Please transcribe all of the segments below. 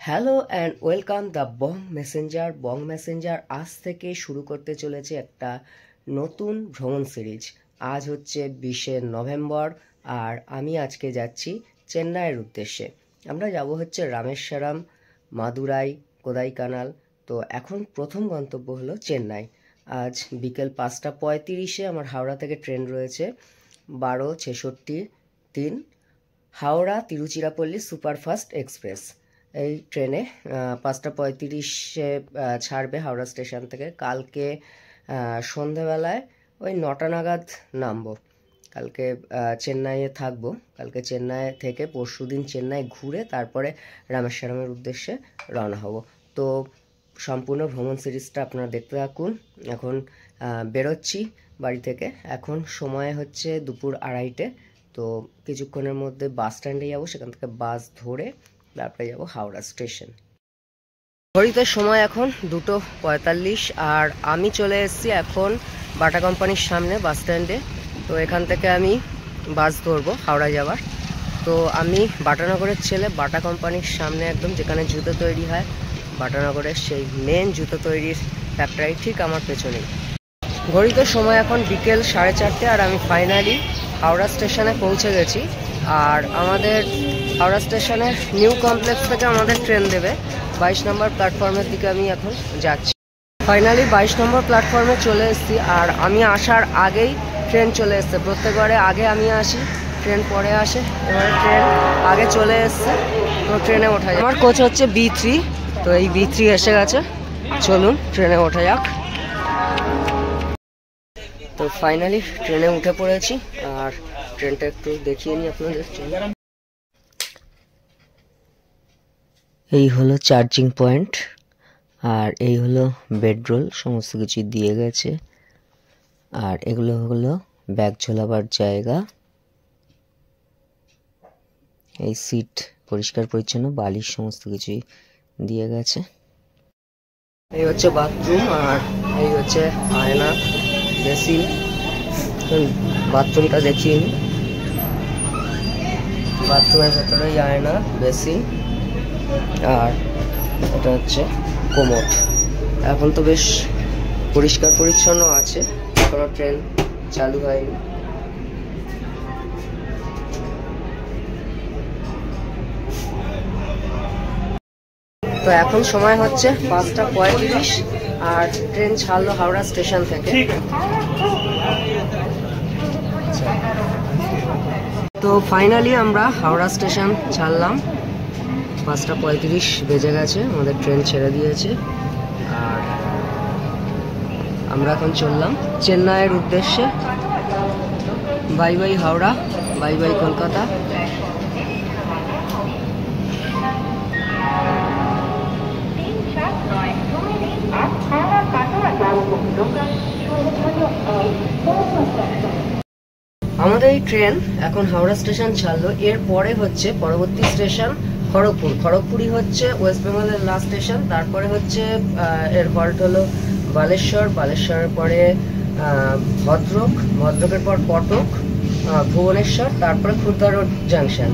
Hello and welcome the Bong Messenger. Bong Messenger আজ থেকে শুরু করতে চলেছে একটা নতুন ভ্রমণ সিরিজ। আজ হচ্ছে 20শে নভেম্বর আর আমি আজকে যাচ্ছি চেন্নাইয়ের উদ্দেশ্যে। আমরা যাব হচ্ছে রামেশ্বরম, মাদুরাই, কোদাইকানাল। তো এখন প্রথম গন্তব্য হলো চেন্নাই। আজ বিকেল 5:35 আমার হাওড়া থেকে ট্রেন রয়েছে 12:66 হাওড়া তিরুচিরাপল্লী সুপারফাস্ট এক্সপ্রেস। এই ট্রেনে 5:35 ছাড়বে হাওড়া স্টেশন থেকে। কালকে সন্ধেবেলায় ওই 9টা নাগাদ নামবো। কালকে চেন্নাইয়ে থাকবো। কালকে চেন্নাই থেকে পরশুদিন চেন্নাই ঘুরে তারপরে রামেশ্বরমের উদ্দেশ্যে রওনা হব। তো সম্পূর্ণ ভ্রমণ সিরিজটা আপনারা দেখতে থাকুন। এখন বেরোচ্ছি বাড়ি থেকে। এখন সময় হচ্ছে দুপুর 2:30। তো কিছুক্ষণের মধ্যে বাস স্ট্যান্ডে যাবো, সেখান থেকে বাস ধরে তারপরে যাবো হাওড়া স্টেশন। ঘড়িতে সময় এখন 2:45 আর আমি চলে এসেছি এখন বাটা কোম্পানির সামনে বাস স্ট্যান্ডে। তো এখান থেকে আমি বাস ধরবো হাওড়া যাওয়ার। তো আমি বাটানগরের ছেলে, বাটা কোম্পানির সামনে একদম যেখানে জুতো তৈরি হয়, বাটানগরের সেই মেন জুতো তৈরির ফ্যাক্টরি ঠিক আমার পেছনেই। ঘড়িতে সময় এখন বিকেল 4:30 আর আমি ফাইনালি হাওড়া স্টেশনে পৌঁছে গেছি। আর আমাদের হাওড়া স্টেশনের নিউ কমপ্লেক্স থেকে আমাদের ট্রেন দেবে 22 নম্বর প্ল্যাটফর্মের দিকে আমি এখন যাচ্ছি। ফাইনালি 22 নম্বর প্ল্যাটফর্মে চলে এসেছি আর আমি আসার আগেই ট্রেন চলে এসছে। প্রত্যেকবারে আগে আমি আসি, ট্রেন পরে আসে, এবারে ট্রেন আগে চলে এসছে। তো ট্রেনে ওঠা যায়। আমার কোচ হচ্ছে B3। তো এই B3 এসে গেছে, চলুন ট্রেনে ওঠা যাক। তো ফাইনালি ট্রেনে উঠে পড়েছি আর ট্রেনটা একটু দেখিয়ে নিই আপনাদের। এই হলো চার্জিং পয়েন্ট আর এই হলো বেডরোল, সমস্ত কিছু দিয়ে গেছে। আর এগুলো হলো ব্যাগ ঝোলাবার জায়গা। এই সিট পরিষ্কার পরিচ্ছন্ন, বালিশ সমস্ত কিছুই দিয়ে গেছে। এই হচ্ছে বাথরুম আর এই হচ্ছে আয়না, বেসিন। বাথরুমটা দেখিয়ে নিই। বাথরুমের ভেতরে আয়না, বেসিন আর এটা হচ্ছে কোমোড। এখন তো বেশ পরিষ্কার পরিচ্ছন্ন আছে, এখনো ট্রেন চালু হয়নি। তো এখন সময় হচ্ছে 5:35 আর ট্রেন ছাড়লো হাওড়া স্টেশন থেকে। তো ফাইনালি আমরা হাওড়া স্টেশন ছাড়লাম। 5:35 বেজে গেছে, আমাদের ট্রেন ছেড়ে দিয়েছে আর আমরা এখন চললাম চেন্নাইয়ের উদ্দেশ্যে। Bye bye Howrah, bye bye Kolkata. আমাদের এই ট্রেন এখন হাওড়া স্টেশন ছাড়লো। এরপরে হচ্ছে পরবর্তী স্টেশন খড়গপুর। খড়গপুরই হচ্ছে ওয়েস্ট বেঙ্গলের লাস্ট স্টেশন। তারপরে হচ্ছে এর হল্ট হলো বালেশ্বর, বালেশ্বরের পরে ভদ্রক, ভদ্রকের পর কটক, ভুবনেশ্বর, তারপরে খুর্দা রোড জাংশন,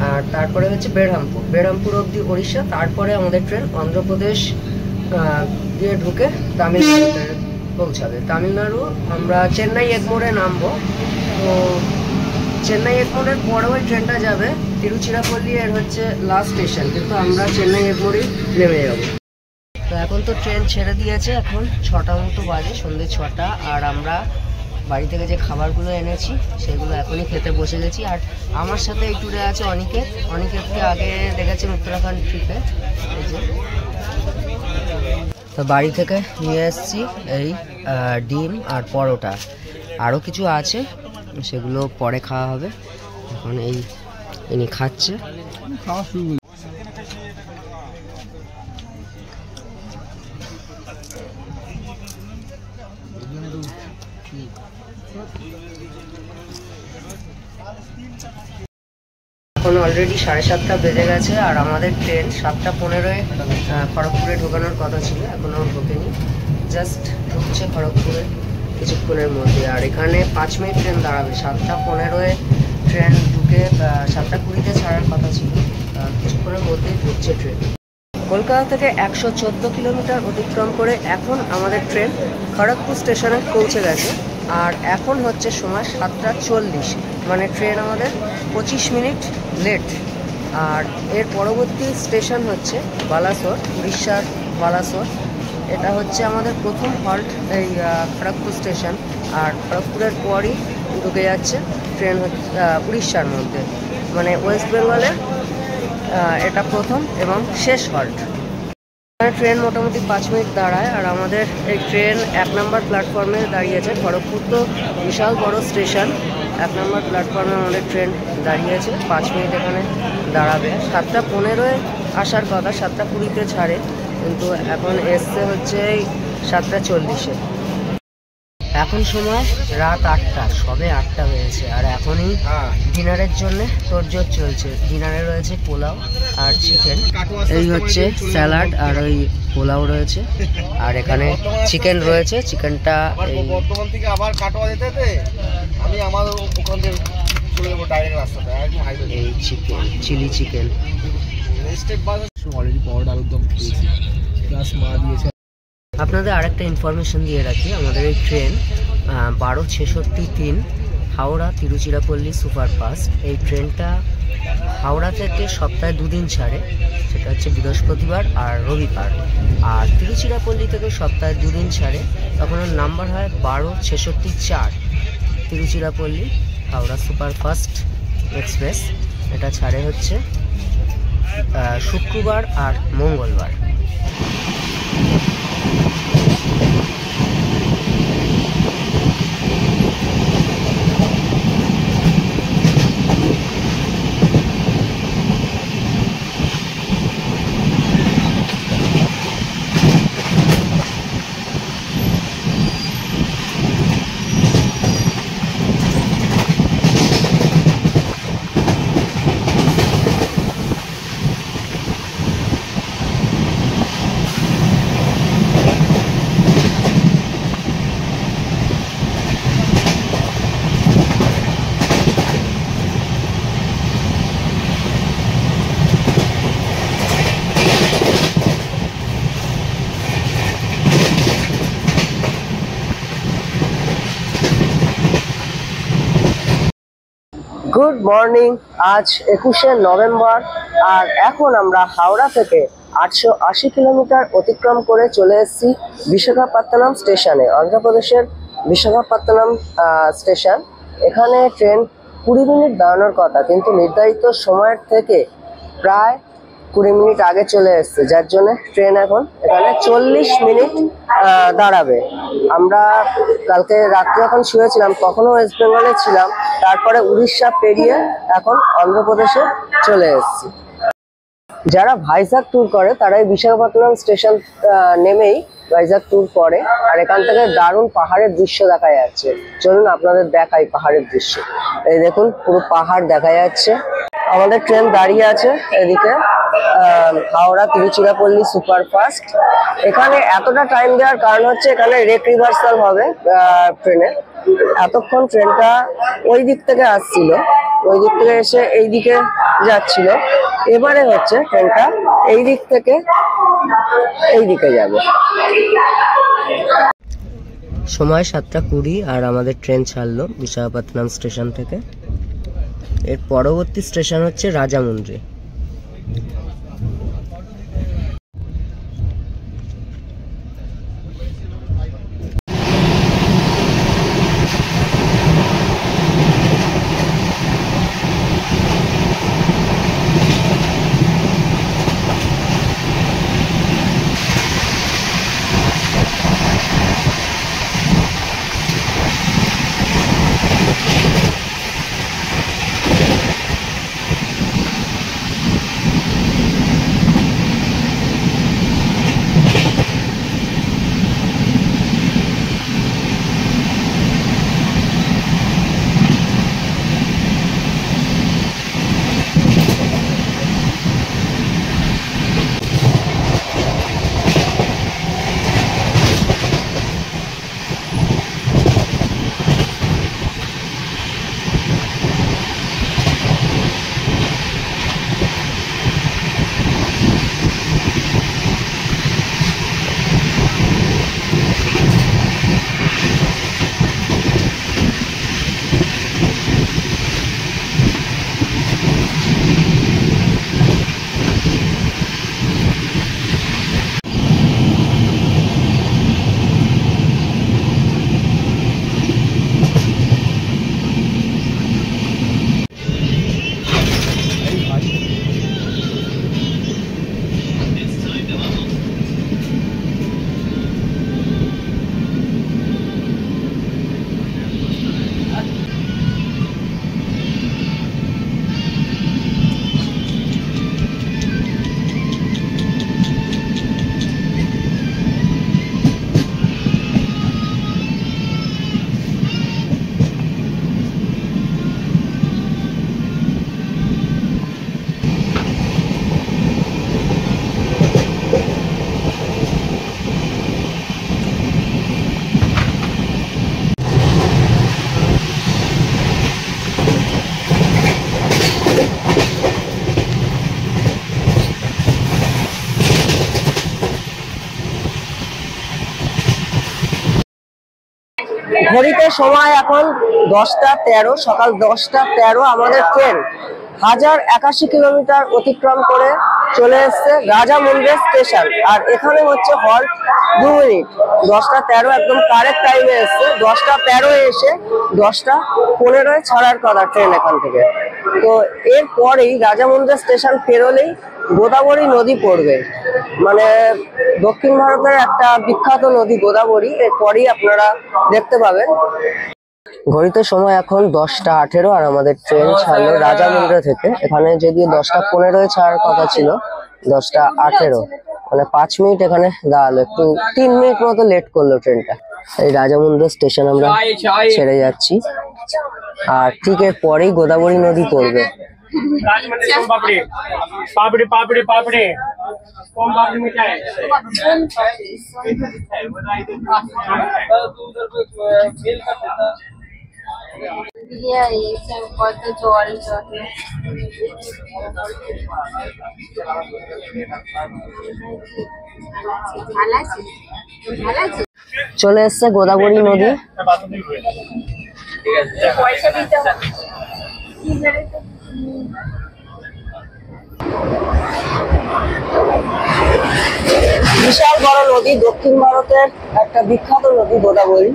আর তারপরে হচ্ছে বেরহামপুর, বেরহামপুর অবধি ওড়িশা। তারপরে আমাদের ট্রেন অন্ধ্রপ্রদেশ দিয়ে ঢুকে তামিলনাড়ুতে পৌঁছাবে। তামিলনাড়ু আমরা চেন্নাই এগমোরে নামবো। তো চেন্নাই এগমোরের পরে ওই ট্রেনটা যাবে তিরুচিরাপল্লী, এর হচ্ছে লাস্ট স্টেশন, কিন্তু আমরা চেন্নাই এগমোরেই নেমে যাব। তো এখন তো ট্রেন ছেড়ে দিয়েছে, এখন 6টা মতো বাজে, সন্ধ্যে 6টা। আর আমরা বাড়ি থেকে যে খাবারগুলো এনেছি সেগুলো এখনই খেতে বসে গেছি। আর আমার সাথে এই ট্যুরে আছে অনিকেত। অনিকেতকে আগে দেখেছেন উত্তরাখণ্ড ট্রিপে। এই যে তো বাড়ি থেকে নিয়ে এসেছি এই ডিম আর পরোটা, আরও কিছু আছে সেগুলো পরে খাওয়া হবে। এখন এই ইনি খাচ্ছে। এখন অলরেডি 7:30 বেজে গেছে আর আমাদের ট্রেন 7:15 খড়গপুরে ঢোকানোর কথা ছিল, এখনো ঢোকেনি। জাস্ট ঢুকছে খড়গপুরে কিছুক্ষণের মধ্যে। আর এখানে 5 মিনিট ট্রেন দাঁড়াবে। 7:15 ট্রেন ঢুকে 7:20 ছাড়ার কথা ছিল, কিছুক্ষণের মধ্যেই ঢুকছে ট্রেন। কলকাতা থেকে 114 কিলোমিটার অতিক্রম করে এখন আমাদের ট্রেন খড়গপুর স্টেশনে পৌঁছে গেছে। আর এখন হচ্ছে সময় 7:40, মানে ট্রেন আমাদের 25 মিনিট লেট। আর এর পরবর্তী স্টেশন হচ্ছে বালাসোর, উড়িষ্যার বালাসোর। এটা হচ্ছে আমাদের প্রথম হল্ট এই খড়গপুর স্টেশন। আর খড়গপুরের পরই ঢুকে যাচ্ছে ট্রেন উড়িষ্যার মধ্যে, মানে ওয়েস্ট বেঙ্গলের এটা প্রথম এবং শেষ হল্ট। ট্রেন মোটামুটি 5 মিনিট দাঁড়ায়। আর আমাদের এই ট্রেন 1 নম্বর প্ল্যাটফর্মে দাঁড়িয়েছে। খড়গপুর তো বিশাল বড় স্টেশন, 1 নম্বর প্ল্যাটফর্মে আমাদের ট্রেন দাঁড়িয়েছে। 5 মিনিট এখানে দাঁড়াবে। 7:15 আসার কথা, 7:20 ছাড়ে, কিন্তু এখন এসছে হচ্ছে 7:40। এখন সময় রাত 8টা, সবে 8টা হয়েছে। আর এখনই ডিনারের জন্য তোড়জোড় চলছে। ডিনারে রয়েছে পোলাও আর চিকেন, এই হচ্ছে স্যালাড, আর ওই পোলাও রয়েছে, আর এখানে চিকেন রয়েছে। চিকেনটা বর্তমান থেকে আবার কাটোয়া যেতে আমি আমার ওখান থেকে চলে যাবো ডাইরেক্ট রাস্তাতে, একদম হাইওয়ে। এই chicken, chilli chicken step by already পাওয়ার আলুর দম খেয়েছি, প্লাস মা দিয়েছে। আপনাদের আরেকটা ইনফরমেশন দিয়ে রাখি, আমাদের এই ট্রেন 1266-3 হাওড়া তিরুচিরাপল্লী সুপারফাস্ট। এই ট্রেনটা হাওড়া থেকে সপ্তাহে 2 দিন ছাড়ে, সেটা হচ্ছে বৃহস্পতিবার আর রবিবার। আর তিরুচিরাপল্লী থেকে সপ্তাহে 2 দিন ছাড়ে, তখন ওর নাম্বার হয় 1266-4। তিরুচিরাপল্লী হাওড়া সুপারফাস্ট এক্সপ্রেস এটা ছাড়ে হচ্ছে শুক্রবার আর মঙ্গলবার। গুড মর্নিং, আজ 21শে নভেম্বর। আর এখন আমরা হাওড়া থেকে 880 কিলোমিটার অতিক্রম করে চলে এসেছি বিশাখাপত্তনম স্টেশনে, অন্ধ্রপ্রদেশের বিশাখাপত্তনম স্টেশন। এখানে ট্রেন 20 মিনিট দাঁড়ানোর কথা, কিন্তু নির্ধারিত সময়ের থেকে প্রায় 20 মিনিট আগে চলে এসছে, যার জন্য ট্রেন এখন এখানে 40 মিনিট দাঁড়াবে। আমরা কালকে রাত্রে যখন শুয়েছিলাম তখনও ওয়েস্ট বেঙ্গলে ছিলাম, তারপরে উড়িষ্যা পেরিয়ে এখন অন্ধ্রপ্রদেশে চলে এসেছি। যারা ভাইজাগ ট্যুর করে তারা এই বিশাখাপত্তনম স্টেশন নেমেই ভাইজাগ ট্যুর করে। আর এখান থেকে দারুণ পাহাড়ের দৃশ্য দেখা যাচ্ছে, চলুন আপনাদের দেখাই পাহাড়ের দৃশ্য। এই দেখুন, পুরো পাহাড় দেখা যাচ্ছে। আমাদের ট্রেন দাঁড়িয়ে আছে এদিকে, হাওড়া তিরুচিরাপল্লী সুপারফাস্ট। এখানে এতটা টাইম দেওয়ার কারণ হচ্ছে এখানে রেক রিভার্সাল হবে ট্রেনে। এতক্ষণ ট্রেনটা ওই দিক থেকে আসছিল, ওই দিক থেকে এসে এই দিকে যাচ্ছিল, এবারে হচ্ছে ট্রেনটা এই দিক থেকে এই দিকে যাবে। সময় 7:20 আর আমাদের ট্রেন ছাড়লো বিশাখাপত্তনম স্টেশন থেকে। এর পরবর্তী স্টেশন হচ্ছে রাজামুন্দ্রি। ঘড়িতে সময় এখন 10টা 13, সকাল 10টা 13। আমাদের ট্রেন 1081 কিলোমিটার অতিক্রম করে চলে এসছে রাজামুন্দ্রা স্টেশন। আর এখানে হচ্ছে হল্ট 2 মিনিট। 10টা 13 একদম কারেক্ট টাইমে এসছে। 10টা 13 এসে 10টা 15 ছাড়ার কথা ট্রেন এখান থেকে। তো এরপরেই রাজামুন্দ্রা স্টেশন পেরোলেই গোদাবরী নদী পড়বে, মানে দক্ষিণ ভারতের একটা বিখ্যাত নদী গোদাবরী। এরপরেই আপনারা দেখতে পাবেন। ঘড়িতে সময় এখন 10টা 18 আর আমাদের ট্রেন ছাড়লো রাজামুন্দ্রা থেকে। এখানে যদি 10টা 15 ছাড়ার কথা ছিল, 10টা 18, মানে 5 মিনিট এখানে দাঁড়ালো। একটু 3 মিনিট মতো লেট করলো ট্রেনটা। এই রাজামুন্দ্রা স্টেশন আমরা ছেড়ে যাচ্ছি, আর ঠিক এর পরেই গোদাবরী নদী পড়বে। কত জল চলে এসছে গোদাবরী নদী। বিশাল বড় নদী, দক্ষিণ ভারতের একটা বিখ্যাত নদী গোদাবরী।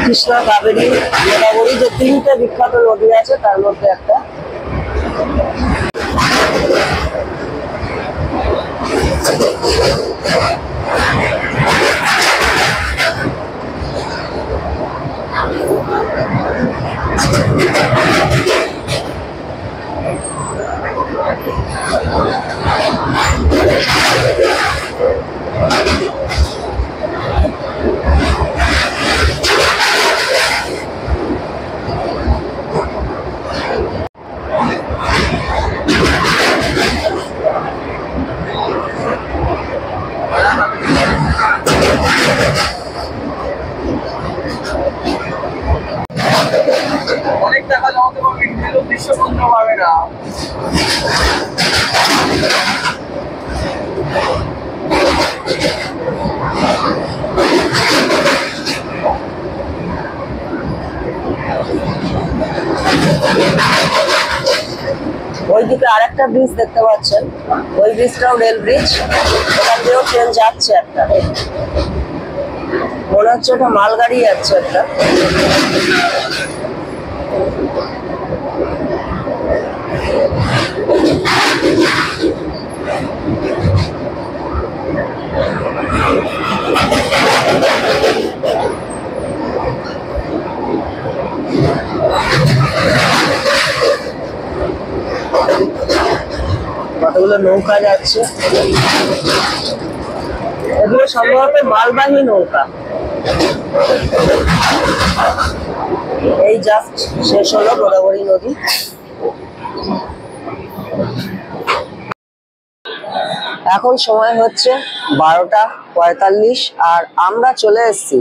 কৃষ্ণা, কাবেরী, গোদাবরী, যে 3টে বিখ্যাত নদী আছে তার মধ্যে একটা। অনেক টাকা জমাতে পারবে কিন্তু দৃশ্য বন্ধ পাবে না। ওইদিকে আরেকটা ব্রিজ দেখতে পাচ্ছেন, ওই ব্রিজটাও রেল ব্রিজ। ওখান দিয়েও ট্রেন যাচ্ছে একটা, মনে হচ্ছে ওটা মালগাড়ি যাচ্ছে একটা। কতগুলো নৌকা যাচ্ছে, এগুলো সম্ভবত মালবাহী নৌকা। এই জাস্ট শেষ হলো গোদাবরী নদী। এখন সময় হচ্ছে 12টা 45 আর আমরা চলে এসেছি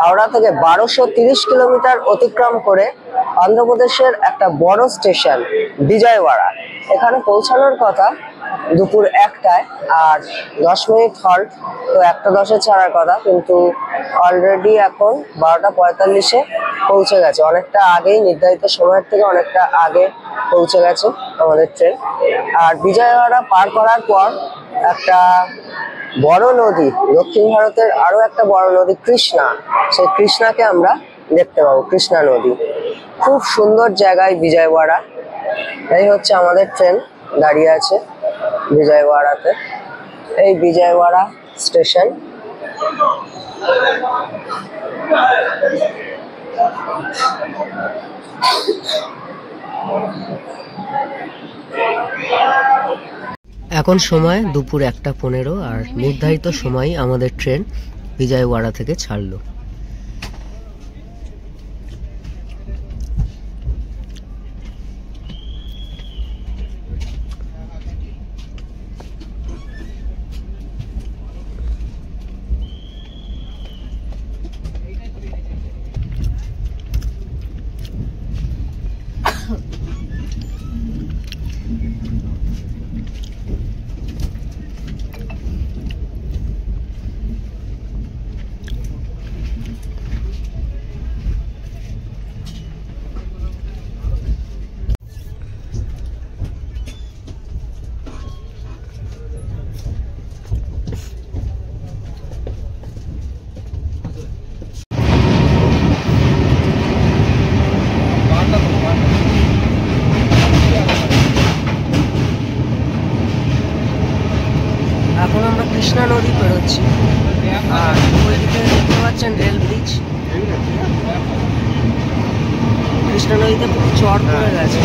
হাওড়া থেকে 1230 কিলোমিটার অতিক্রম করে অন্ধ্রপ্রদেশের একটা বড় স্টেশন বিজয়ওয়াড়া। এখানে পৌঁছানোর কথা দুপুর 1টায়, আর 10 মিনিট হল্ট। তো 1টা 10-এ ছাড়ার কথা, কিন্তু অলরেডি এখন 12টা 45-এ পৌঁছে গেছে। অনেকটা আগেই, নির্ধারিত সময়ের থেকে অনেকটা আগে পৌঁছে গেছে আমাদের ট্রেন। আর বিজয়ওয়াড়া পার করার পর একটা বড় নদী, দক্ষিণ ভারতের আরো একটা বড় নদী কৃষ্ণা, সেই কৃষ্ণাকে আমরা দেখতে পাবো। কৃষ্ণা নদী খুব সুন্দর জায়গায় বিজয়ওয়াড়া। এই হচ্ছে আমাদের ট্রেন দাঁড়িয়ে আছে বিজয়ওয়াড়াতে। এই বিজয়ওয়াড়া স্টেশন। এখন সময় দুপুর 1টা 15 আর নির্ধারিত সময় আমাদের ট্রেন বিজয়ওয়াড়া থেকে ছাড়লো। এখন আমরা কৃষ্ণা নদী পেরোচ্ছি, আর ওইদিকে দেখতে পাচ্ছেন রেল ব্রিজ। কৃষ্ণা নদীতে খুব চড় পড়ে গেছে।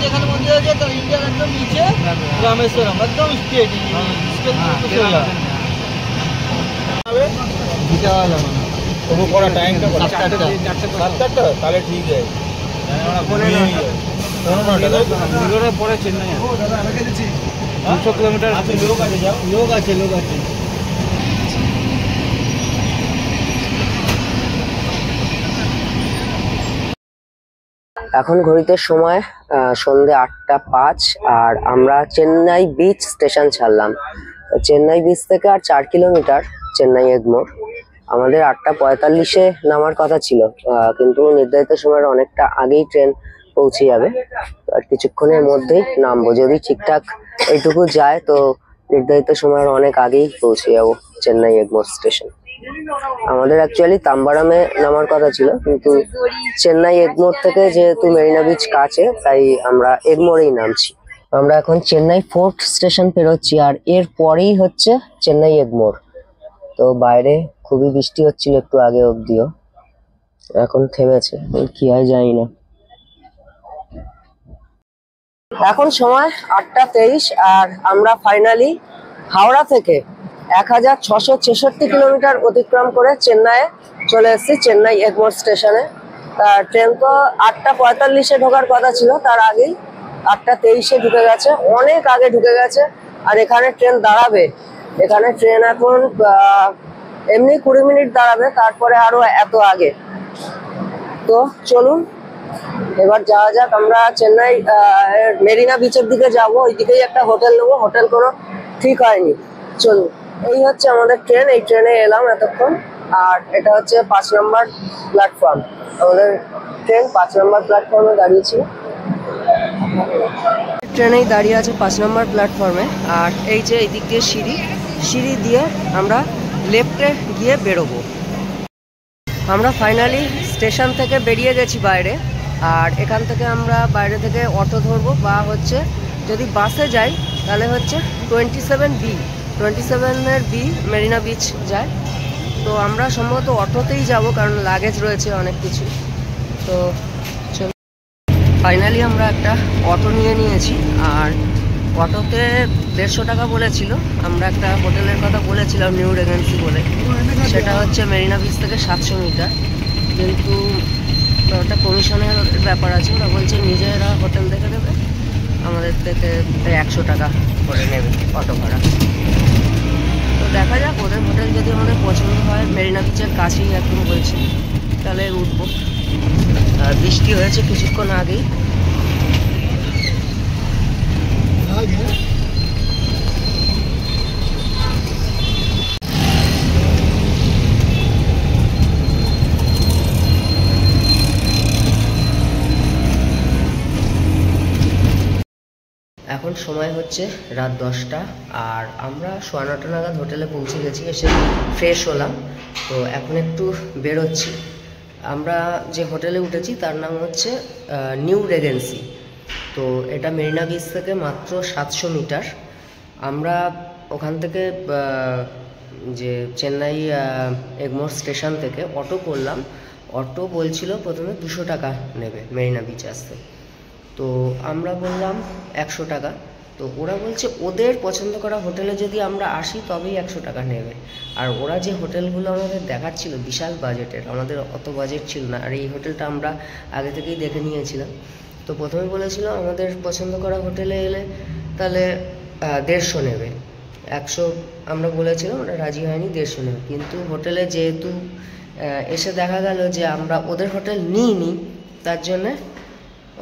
যেখানে মন্দির আছে তার ইন্ডিয়ার একদম নিচে রামেশ্বরম একদম স্টেট তবু করা টাইমটা 7:30 তাহলে ঠিক আছে। পরে চেন্নাই 200 কিলোমিটার লোক আছে, লোক আছে। এখন ঘড়িতে সময় সন্ধ্যে 8:05, আর আমরা চেন্নাই বিচ স্টেশন ছাড়লাম। চেন্নাই বিচ থেকে আর 4 কিলোমিটার চেন্নাই এগমোর। আমাদের 8:45-এ নামার কথা ছিল, কিন্তু নির্ধারিত সময়ের অনেকটা আগেই ট্রেন পৌঁছে যাবে। আর কিছুক্ষণের মধ্যেই নামবো, যদি ঠিকঠাক এইটুকু যায় তো নির্ধারিত সময়ের অনেক আগেই পৌঁছে যাবো চেন্নাই এগমোর স্টেশন। আমাদের অ্যাকচুয়ালি তাম্বারামে নামার কথা ছিল, কিন্তু চেন্নাই এগমোর থেকে যেহেতু মেরিনা বিচ কাছে, তাই আমরা এগমোরেই নামছি। আমরা এখন চেন্নাই ফোর্ট স্টেশন পেরোচ্ছি, আর এর পরেই হচ্ছে চেন্নাই এগমোর। তো বাইরে খুবই বৃষ্টি হচ্ছিল একটু আগে অবধিও, এখন থেমেছে, কি হয় জানি না। এখন সময় 8:23, আর আমরা ফাইনালি হাওড়া থেকে 1666 কিলোমিটার অতিক্রম করে চেন্নাইয়ে চলে এসেছি, চেন্নাই এগমোর স্টেশনে। ট্রেন তো 8:45-এ ঢোকার কথা ছিল, তার আগেই 8:23-এ ঢুকে গেছে, অনেক আগে ঢুকে গেছে। আর এখানে ট্রেন দাঁড়াবে, এখানে ট্রেন এখন এমনি 20 মিনিট দাঁড়াবে, তারপরে আরো এত আগে। তো চলুন এবার যাওয়া যাক। আমরা চেন্নাই মেরিনা বিচের দিকে যাবো, ওই দিকেই একটা হোটেল নেবো, হোটেল কোনো ঠিক হয়নি। চলুন, এই হচ্ছে আমাদের ট্রেন, এই ট্রেনে এলাম এতক্ষণ। আর এটা হচ্ছে 5 নম্বর প্ল্যাটফর্ম, আমাদের ট্রেন 5 নম্বর প্ল্যাটফর্মে দাঁড়িয়েছিল। ট্রেনেই দাঁড়িয়ে আছে 5 নম্বর প্ল্যাটফর্মে। আর এই যে এই দিক দিয়ে সিঁড়ি দিয়ে আমরা লেফটে গিয়ে বেরোবো। আমরা ফাইনালি স্টেশন থেকে বেরিয়ে গেছি বাইরে, আর এখান থেকে আমরা বাইরে থেকে অটো ধরবো, বা হচ্ছে যদি বাসে যাই তাহলে হচ্ছে 27 বি মেরিনা বিচ যায়। তো আমরা সম্ভবত অটোতেই যাব, কারণ লাগেজ রয়েছে অনেক কিছু। তো চল, ফাইনালি আমরা একটা অটো নিয়েছি, আর অটোতে 150 টাকা বলেছিল। আমরা একটা হোটেলের কথা বলেছিলাম নিউ রেগেন্সি বলে, সেটা হচ্ছে মেরিনা বিচ থেকে 700 মিটার, কিন্তু ওটা কমিশনের ব্যাপার আছে, ওরা বলছে নিজেরা হোটেল দেখে দেবে, আমাদের থেকে 100 টাকা করে নেবে অটো ভাড়া। তো দেখা যাক, ওদের হোটেল যদি আমাদের পছন্দ হয়, মেরিনা বিচের কাছেই একদম বলছে, তাহলে উঠবো। বৃষ্টি হয়েছে কিছুক্ষণ আগেই। এখন সময় হচ্ছে রাত 10টা, আর আমরা 9:15 নাগাদ হোটেলে পৌঁছে গেছি, এসে ফ্রেশ হলাম। তো এখন একটু বেরোচ্ছি। আমরা যে হোটেলে উঠেছি তার নাম হচ্ছে নিউ রেগেন্সি। তো এটা মেরিনা বিচ থেকে মাত্র 700 মিটার। আমরা ওখান থেকে যে চেন্নাই এগমোর স্টেশন থেকে অটো করলাম। অটো বলছিল প্রথমে 200 টাকা নেবে মেরিনা বিচ আসতে, তো আমরা বললাম 100 টাকা। তো ওরা বলছে ওদের পছন্দ করা হোটেলে যদি আমরা আসি তবেই 100 টাকা নেবে। আর ওরা যে হোটেলগুলো আমাদের দেখাচ্ছিল বিশাল বাজেটের, আমাদের অত বাজেট ছিল না। আর এই হোটেলটা আমরা আগে থেকেই দেখে নিয়েছিলাম। তো প্রথমে বলেছিল আমাদের পছন্দ করা হোটেলে এলে তাহলে 150 নেবে, 100 আমরা বলেছিলাম, ওরা রাজি হয়নি, 150 নেবে। কিন্তু হোটেলে যেহেতু এসে দেখা গেল যে আমরা ওদের হোটেল নিইনি, তার জন্যে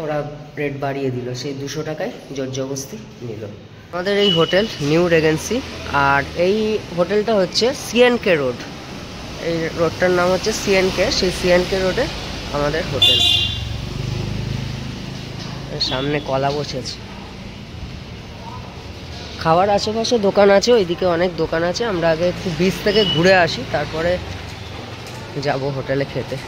ওরা রেট বাড়িয়ে দিল, সেই 200 টাকায় জোর জবরদস্তি নিল। আমাদের এই হোটেল নিউ রেজেন্সি, আর এই হোটেলটা হচ্ছে সিএনকে রোড, এই রোডটার নাম হচ্ছে সিএনকে, সেই সিএনকে রোডে আমাদের হোটেল। সামনে কলা বসেছে, খাওয়ার আশেপাশে দোকান আছে, ওইদিকে অনেক দোকান আছে। আমরা আগে একটু বিচ থেকে ঘুরে আসি, তারপরে যাব হোটেলে খেতে।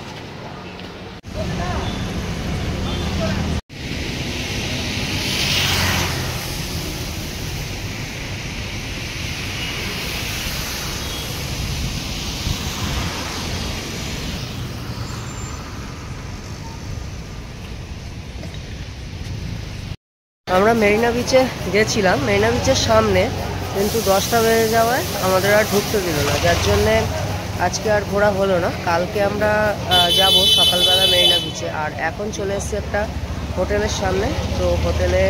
আমরা মেরিনা বিচে গেছিলাম, মেরিনা বিচের সামনে, কিন্তু 10টা বেজে যাওয়ায় আমাদের আর ঢুকতে দিল না, যার জন্যে আজকে আর ঘোরা হলো না। কালকে আমরা যাব সকালবেলা মেরিনা বিচে। আর এখন চলে এসেছি একটা হোটেলের সামনে, তো হোটেলে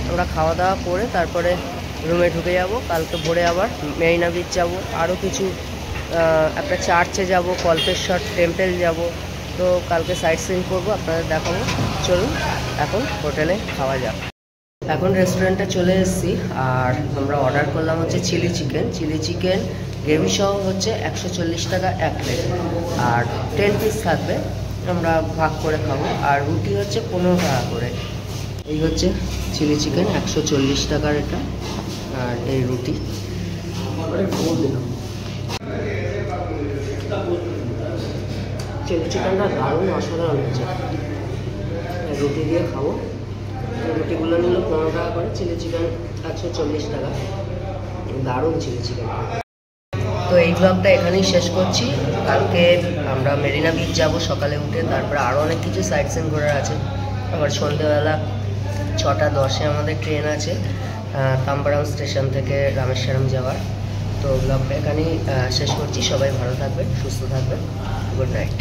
আমরা খাওয়া দাওয়া করে তারপরে রুমে ঢুকে যাব। কালকে ভোরে আবার মেরিনা বিচ যাব, আরও কিছু একটা চার্চে যাব, কল্পেশ্বর টেম্পল যাব। তো কালকে সাইট সিইং করবো, আপনাদের দেখাবো। চলুন এখন হোটেলে খাওয়া যাক। এখন রেস্টুরেন্টে চলে এসেছি, আর আমরা অর্ডার করলাম হচ্ছে চিলি চিকেন গ্রেভি সহ হচ্ছে 140 টাকা এক প্লেট, আর 10 পিস থাকবে, আমরা ভাগ করে খাবো। আর রুটি হচ্ছে 15 টাকা করে। এই হচ্ছে চিলি চিকেন 140 টাকার এটা, আর এই রুটি। চিলি চিকেনটা দারুণ অসাধারণ হচ্ছে, রুটি দিয়ে খাবো। রুটিগুলো নিল 15 টাকা করে, চিলি চিকেন 140 টাকা, দারুণ চিলি চিকেন। তো এই ব্লগটা এখানেই শেষ করছি। কালকে আমরা মেরিনা বিচ যাব সকালে উঠে, তারপরে আরও অনেক কিছু সাইট সিইং করার আছে। আবার সন্ধ্যেবেলা 6:10-এ আমাদের ট্রেন আছে তাম্বারাম স্টেশন থেকে রামেশ্বরম যাওয়ার। তো ব্লগটা এখানেই শেষ করছি। সবাই ভালো থাকবেন, সুস্থ থাকবেন। Good night.